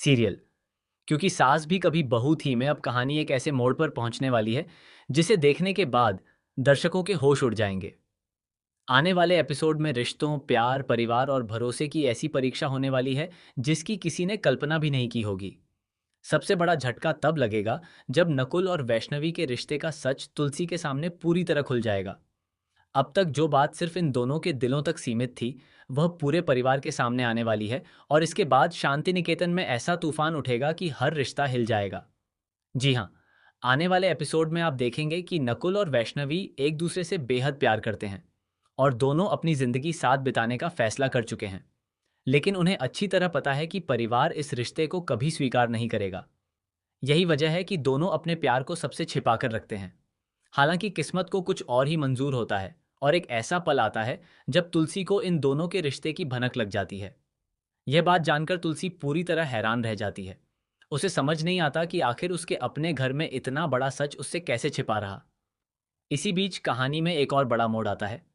Serial. क्योंकि सास भी कभी बहू थी में अब कहानी एक ऐसे मोड़ पर पहुंचने वाली है जिसे देखने के बाद दर्शकों के होश उड़ जाएंगे। आने वाले एपिसोड में रिश्तों, प्यार, परिवार और भरोसे की ऐसी परीक्षा होने वाली है जिसकी किसी ने कल्पना भी नहीं की होगी। सबसे बड़ा झटका तब लगेगा जब नकुल और वैष्णवी के रिश्ते का सच तुलसी के सामने पूरी तरह खुल जाएगा। अब तक जो बात सिर्फ इन दोनों के दिलों तक सीमित थी, वह पूरे परिवार के सामने आने वाली है और इसके बाद शांति निकेतन में ऐसा तूफान उठेगा कि हर रिश्ता हिल जाएगा। जी हाँ, आने वाले एपिसोड में आप देखेंगे कि नकुल और वैष्णवी एक दूसरे से बेहद प्यार करते हैं और दोनों अपनी जिंदगी साथ बिताने का फैसला कर चुके हैं। लेकिन उन्हें अच्छी तरह पता है कि परिवार इस रिश्ते को कभी स्वीकार नहीं करेगा। यही वजह है कि दोनों अपने प्यार को सबसे छिपा कर रखते हैं। हालांकि किस्मत को कुछ और ही मंजूर होता है और एक ऐसा पल आता है जब तुलसी को इन दोनों के रिश्ते की भनक लग जाती है। यह बात जानकर तुलसी पूरी तरह हैरान रह जाती है। उसे समझ नहीं आता कि आखिर उसके अपने घर में इतना बड़ा सच उससे कैसे छिपा रहा। इसी बीच कहानी में एक और बड़ा मोड़ आता है।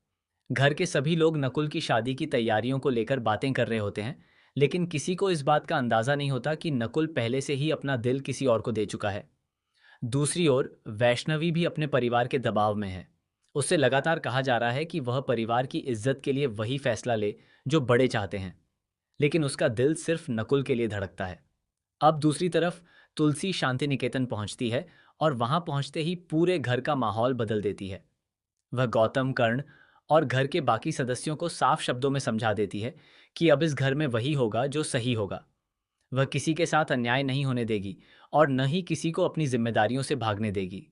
घर के सभी लोग नकुल की शादी की तैयारियों को लेकर बातें कर रहे होते हैं, लेकिन किसी को इस बात का अंदाजा नहीं होता कि नकुल पहले से ही अपना दिल किसी और को दे चुका है। दूसरी ओर वैष्णवी भी अपने परिवार के दबाव में है। उससे लगातार कहा जा रहा है कि वह परिवार की इज्जत के लिए वही फैसला ले जो बड़े चाहते हैं, लेकिन उसका दिल सिर्फ नकुल के लिए धड़कता है। अब दूसरी तरफ तुलसी शांति निकेतन पहुंचती है और वहां पहुंचते ही पूरे घर का माहौल बदल देती है। वह गौतम, कर्ण और घर के बाकी सदस्यों को साफ शब्दों में समझा देती है कि अब इस घर में वही होगा जो सही होगा। वह किसी के साथ अन्याय नहीं होने देगी और न ही किसी को अपनी जिम्मेदारियों से भागने देगी।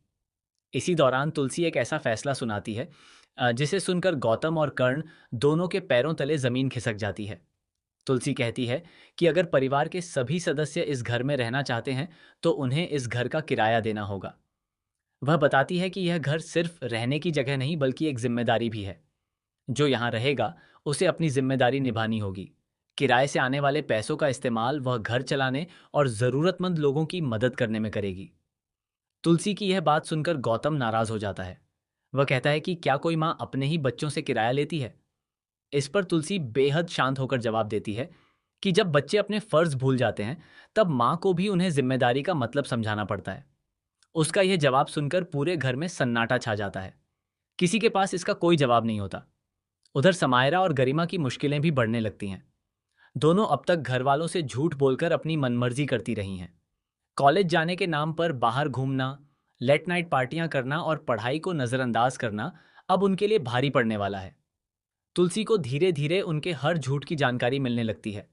इसी दौरान तुलसी एक ऐसा फैसला सुनाती है जिसे सुनकर गौतम और कर्ण दोनों के पैरों तले जमीन खिसक जाती है। तुलसी कहती है कि अगर परिवार के सभी सदस्य इस घर में रहना चाहते हैं तो उन्हें इस घर का किराया देना होगा। वह बताती है कि यह घर सिर्फ रहने की जगह नहीं बल्कि एक जिम्मेदारी भी है। जो यहाँ रहेगा उसे अपनी जिम्मेदारी निभानी होगी। किराए से आने वाले पैसों का इस्तेमाल वह घर चलाने और जरूरतमंद लोगों की मदद करने में करेगी। तुलसी की यह बात सुनकर गौतम नाराज हो जाता है। वह कहता है कि क्या कोई माँ अपने ही बच्चों से किराया लेती है। इस पर तुलसी बेहद शांत होकर जवाब देती है कि जब बच्चे अपने फर्ज भूल जाते हैं तब माँ को भी उन्हें जिम्मेदारी का मतलब समझाना पड़ता है। उसका यह जवाब सुनकर पूरे घर में सन्नाटा छा जाता है। किसी के पास इसका कोई जवाब नहीं होता। उधर समायरा और गरिमा की मुश्किलें भी बढ़ने लगती हैं। दोनों अब तक घर वालों से झूठ बोलकर अपनी मनमर्जी करती रही हैं। कॉलेज जाने के नाम पर बाहर घूमना, लेट नाइट पार्टियां करना और पढ़ाई को नज़रअंदाज करना अब उनके लिए भारी पड़ने वाला है। तुलसी को धीरे धीरे उनके हर झूठ की जानकारी मिलने लगती है।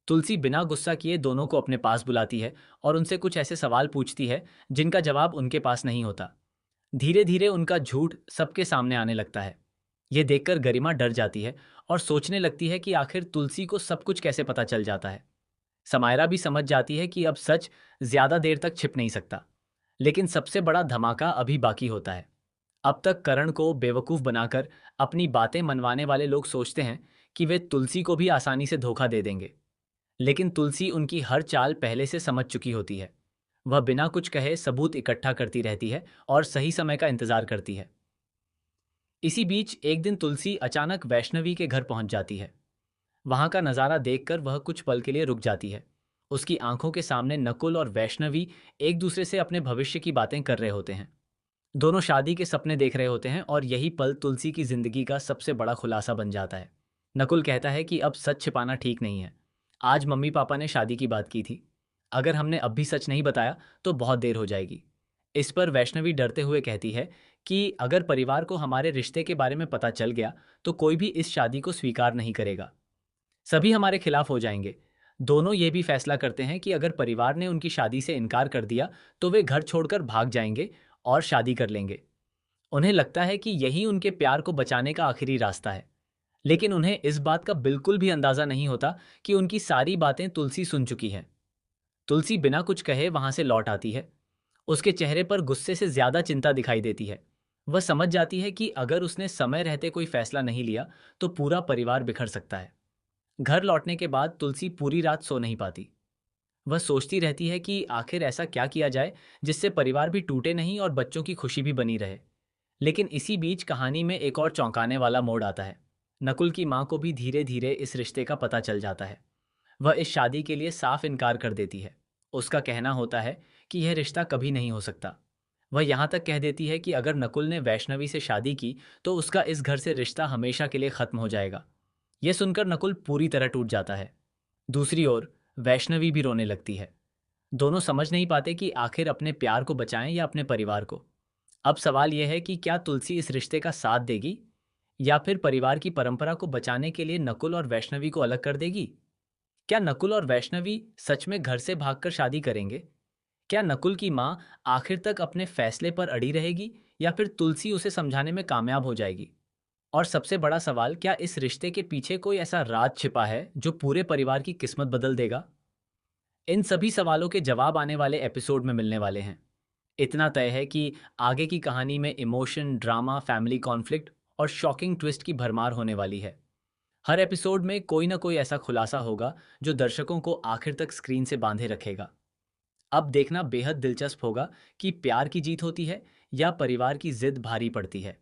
तुलसी बिना गुस्सा किए दोनों को अपने पास बुलाती है और उनसे कुछ ऐसे सवाल पूछती है जिनका जवाब उनके पास नहीं होता। धीरे धीरे उनका झूठ सबके सामने आने लगता है। ये देखकर गरिमा डर जाती है और सोचने लगती है कि आखिर तुलसी को सब कुछ कैसे पता चल जाता है। समायरा भी समझ जाती है कि अब सच ज्यादा देर तक छिप नहीं सकता। लेकिन सबसे बड़ा धमाका अभी बाकी होता है। अब तक करण को बेवकूफ बनाकर अपनी बातें मनवाने वाले लोग सोचते हैं कि वे तुलसी को भी आसानी से धोखा दे देंगे। लेकिन तुलसी उनकी हर चाल पहले से समझ चुकी होती है। वह बिना कुछ कहे सबूत इकट्ठा करती रहती है और सही समय का इंतजार करती है। इसी बीच एक दिन तुलसी अचानक वैष्णवी के घर पहुंच जाती है। वहां का नज़ारा देखकर वह कुछ पल के लिए रुक जाती है। उसकी आंखों के सामने नकुल और वैष्णवी एक दूसरे से अपने भविष्य की बातें कर रहे होते हैं। दोनों शादी के सपने देख रहे होते हैं और यही पल तुलसी की जिंदगी का सबसे बड़ा खुलासा बन जाता है। नकुल कहता है कि अब सच छिपाना ठीक नहीं है। आज मम्मी पापा ने शादी की बात की थी। अगर हमने अब भी सच नहीं बताया तो बहुत देर हो जाएगी। इस पर वैष्णवी डरते हुए कहती है कि अगर परिवार को हमारे रिश्ते के बारे में पता चल गया तो कोई भी इस शादी को स्वीकार नहीं करेगा। सभी हमारे खिलाफ हो जाएंगे। दोनों ये भी फैसला करते हैं कि अगर परिवार ने उनकी शादी से इनकार कर दिया तो वे घर छोड़कर भाग जाएंगे और शादी कर लेंगे। उन्हें लगता है कि यही उनके प्यार को बचाने का आखिरी रास्ता है। लेकिन उन्हें इस बात का बिल्कुल भी अंदाजा नहीं होता कि उनकी सारी बातें तुलसी सुन चुकी है। तुलसी बिना कुछ कहे वहां से लौट आती है। उसके चेहरे पर गुस्से से ज्यादा चिंता दिखाई देती है। वह समझ जाती है कि अगर उसने समय रहते कोई फैसला नहीं लिया तो पूरा परिवार बिखर सकता है। घर लौटने के बाद तुलसी पूरी रात सो नहीं पाती। वह सोचती रहती है कि आखिर ऐसा क्या किया जाए जिससे परिवार भी टूटे नहीं और बच्चों की खुशी भी बनी रहे। लेकिन इसी बीच कहानी में एक और चौंकाने वाला मोड़ आता है। नकुल की मां को भी धीरे धीरे इस रिश्ते का पता चल जाता है। वह इस शादी के लिए साफ इनकार कर देती है। उसका कहना होता है कि यह रिश्ता कभी नहीं हो सकता। वह यहाँ तक कह देती है कि अगर नकुल ने वैष्णवी से शादी की तो उसका इस घर से रिश्ता हमेशा के लिए खत्म हो जाएगा। यह सुनकर नकुल पूरी तरह टूट जाता है। दूसरी ओर वैष्णवी भी रोने लगती है। दोनों समझ नहीं पाते कि आखिर अपने प्यार को बचाएं या अपने परिवार को। अब सवाल यह है कि क्या तुलसी इस रिश्ते का साथ देगी या फिर परिवार की परंपरा को बचाने के लिए नकुल और वैष्णवी को अलग कर देगी। क्या नकुल और वैष्णवी सच में घर से भागकर शादी करेंगे? क्या नकुल की माँ आखिर तक अपने फैसले पर अड़ी रहेगी या फिर तुलसी उसे समझाने में कामयाब हो जाएगी? और सबसे बड़ा सवाल, क्या इस रिश्ते के पीछे कोई ऐसा राज छिपा है जो पूरे परिवार की किस्मत बदल देगा? इन सभी सवालों के जवाब आने वाले एपिसोड में मिलने वाले हैं। इतना तय है कि आगे की कहानी में इमोशन, ड्रामा, फैमिली कॉन्फ्लिक्ट और शॉकिंग ट्विस्ट की भरमार होने वाली है। हर एपिसोड में कोई ना कोई ऐसा खुलासा होगा जो दर्शकों को आखिर तक स्क्रीन से बांधे रखेगा। अब देखना बेहद दिलचस्प होगा कि प्यार की जीत होती है या परिवार की जिद भारी पड़ती है।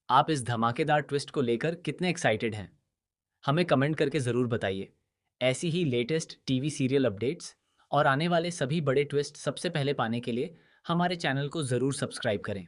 आप इस धमाकेदार ट्विस्ट को लेकर कितने एक्साइटेड हैं? हमें कमेंट करके ज़रूर बताइए। ऐसी ही लेटेस्ट टीवी सीरियल अपडेट्स और आने वाले सभी बड़े ट्विस्ट सबसे पहले पाने के लिए हमारे चैनल को ज़रूर सब्सक्राइब करें।